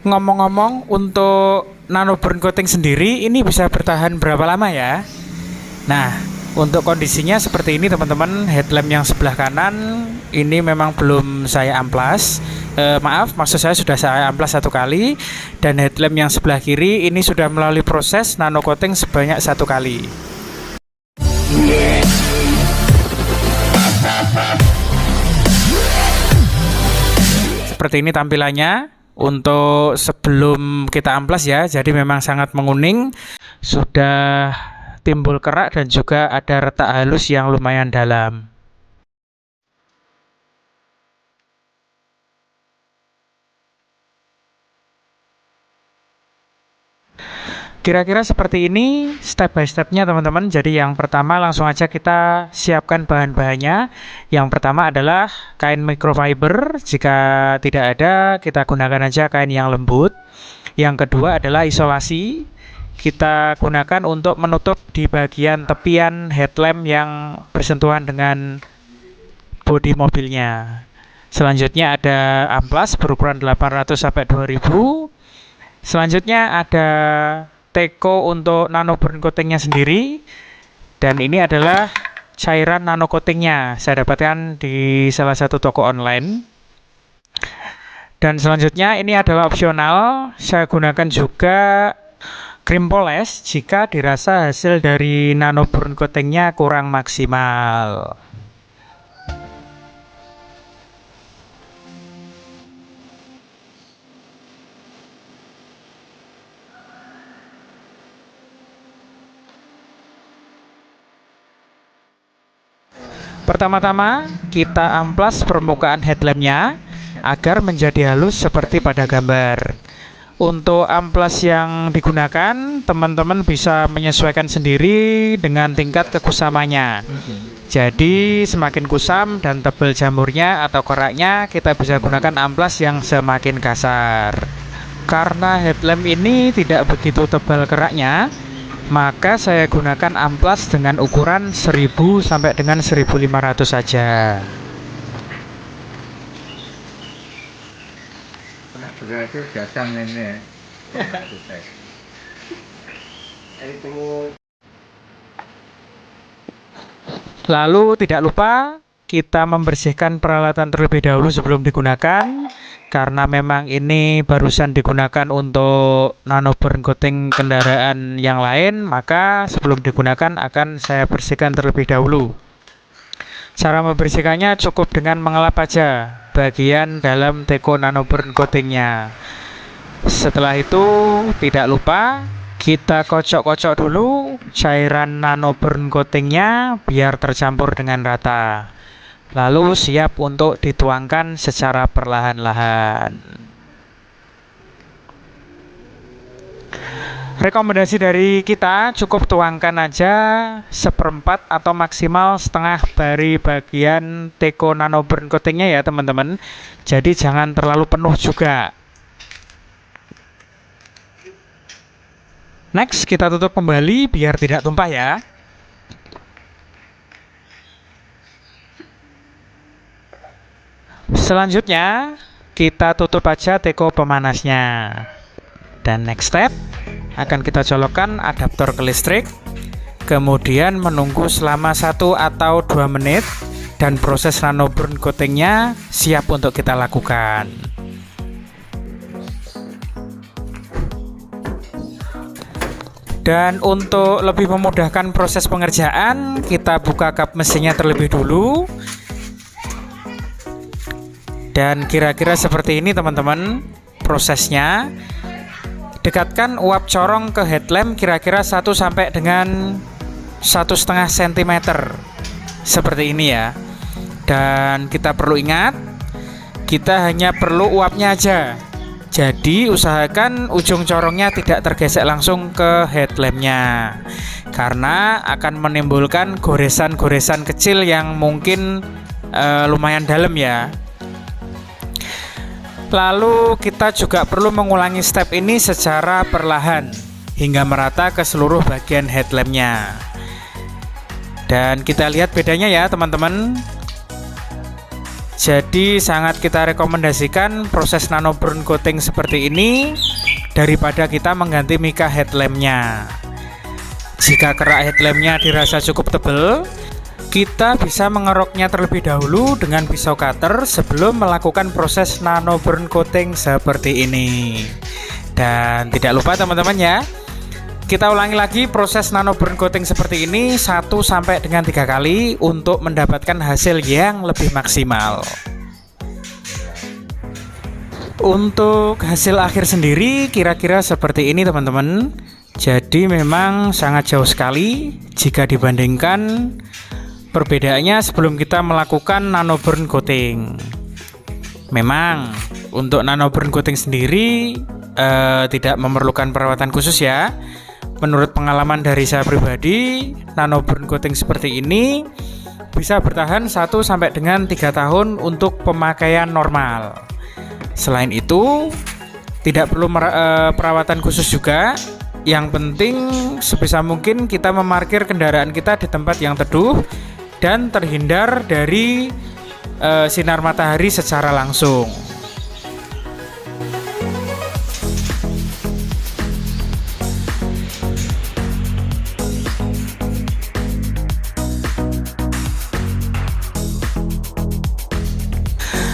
Ngomong-ngomong, untuk nano burn coating sendiri ini bisa bertahan berapa lama ya? Nah, untuk kondisinya seperti ini teman-teman. Headlamp yang sebelah kanan ini memang belum saya amplas. Maaf, maksud saya sudah saya amplas satu kali. Dan headlamp yang sebelah kiri ini sudah melalui proses nano coating sebanyak satu kali. Seperti ini tampilannya untuk sebelum kita amplas ya. Jadi memang sangat menguning, sudah timbul kerak dan juga ada retak halus yang lumayan dalam. Kira-kira seperti ini step by stepnya teman-teman. Jadi yang pertama langsung aja kita siapkan bahan-bahannya. Yang pertama adalah kain microfiber. Jika tidak ada, kita gunakan aja kain yang lembut. Yang kedua adalah isolasi. Kita gunakan untuk menutup di bagian tepian headlamp yang bersentuhan dengan bodi mobilnya. Selanjutnya ada amplas berukuran 800 sampai 2000. Selanjutnya ada teko untuk nano burn coatingnya sendiri, dan ini adalah cairan nano coatingnya, saya dapatkan di salah satu toko online. Dan selanjutnya ini adalah opsional, saya gunakan juga krim poles jika dirasa hasil dari nano burn coatingnya kurang maksimal. Pertama-tama kita amplas permukaan headlampnya agar menjadi halus seperti pada gambar. Untuk amplas yang digunakan, teman-teman bisa menyesuaikan sendiri dengan tingkat kekusamannya. Jadi semakin kusam dan tebal jamurnya atau keraknya, kita bisa gunakan amplas yang semakin kasar. Karena headlamp ini tidak begitu tebal keraknya, maka saya gunakan amplas dengan ukuran 1000 sampai dengan 1500 saja. Berarti datang ini. Lalu tidak lupa kita membersihkan peralatan terlebih dahulu sebelum digunakan. Karena memang ini barusan digunakan untuk nano burn coating kendaraan yang lain, maka sebelum digunakan akan saya bersihkan terlebih dahulu. Cara membersihkannya cukup dengan mengelap aja bagian dalam teko nano burn coatingnya. Setelah itu tidak lupa kita kocok-kocok dulu cairan nano burn coatingnya biar tercampur dengan rata. Lalu siap untuk dituangkan secara perlahan-lahan. Rekomendasi dari kita cukup tuangkan aja seperempat atau maksimal setengah dari bagian teko nano burn coatingnya ya teman-teman. Jadi jangan terlalu penuh juga. Next kita tutup kembali biar tidak tumpah ya. Selanjutnya kita tutup aja teko pemanasnya. Dan next step akan kita colokkan adaptor ke listrik. Kemudian menunggu selama 1 atau 2 menit dan proses nano burn coatingnya siap untuk kita lakukan. Dan untuk lebih memudahkan proses pengerjaan, kita buka kap mesinnya terlebih dulu. Dan kira-kira seperti ini teman-teman prosesnya. Dekatkan uap corong ke headlamp kira-kira 1 sampai dengan 1,5 cm. Seperti ini ya. Dan kita perlu ingat, kita hanya perlu uapnya aja. Jadi usahakan ujung corongnya tidak tergesek langsung ke headlampnya, karena akan menimbulkan goresan-goresan kecil yang mungkin lumayan dalam ya. Lalu kita juga perlu mengulangi step ini secara perlahan hingga merata ke seluruh bagian headlampnya. Dan kita lihat bedanya ya teman-teman. Jadi sangat kita rekomendasikan proses nano burn coating seperti ini daripada kita mengganti mica headlampnya. Jika kerak headlampnya dirasa cukup tebal, kita bisa mengeroknya terlebih dahulu dengan pisau cutter sebelum melakukan proses nano burn coating seperti ini. Dan tidak lupa teman-teman ya, kita ulangi lagi proses nano burn coating seperti ini 1 sampai dengan 3 kali untuk mendapatkan hasil yang lebih maksimal. Untuk hasil akhir sendiri kira-kira seperti ini teman-teman. Jadi memang sangat jauh sekali jika dibandingkan perbedaannya sebelum kita melakukan nano burn coating. Memang untuk nano burn coating sendiri tidak memerlukan perawatan khusus ya. Menurut pengalaman dari saya pribadi, nano burn coating seperti ini bisa bertahan 1 sampai dengan 3 tahun untuk pemakaian normal. Selain itu, tidak perlu perawatan khusus juga. Yang penting sebisa mungkin kita memarkir kendaraan kita di tempat yang teduh dan terhindar dari sinar matahari secara langsung.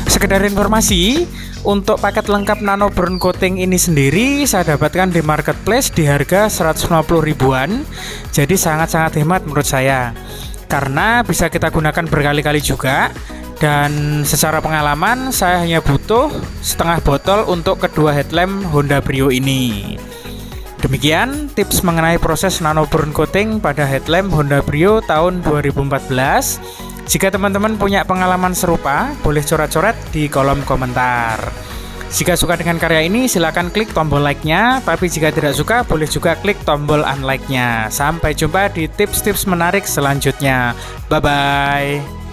Sekedar informasi, untuk paket lengkap nano burn coating ini sendiri saya dapatkan di marketplace di harga 150 ribuan. Jadi sangat-sangat hemat menurut saya, karena bisa kita gunakan berkali-kali juga. Dan secara pengalaman saya hanya butuh setengah botol untuk kedua headlamp Honda Brio ini. Demikian tips mengenai proses nano burn coating pada headlamp Honda Brio tahun 2014. Jika teman-teman punya pengalaman serupa, boleh coret-coret di kolom komentar. Jika suka dengan karya ini, silakan klik tombol like-nya. Tapi jika tidak suka, boleh juga klik tombol unlike-nya. Sampai jumpa di tips-tips menarik selanjutnya. Bye-bye.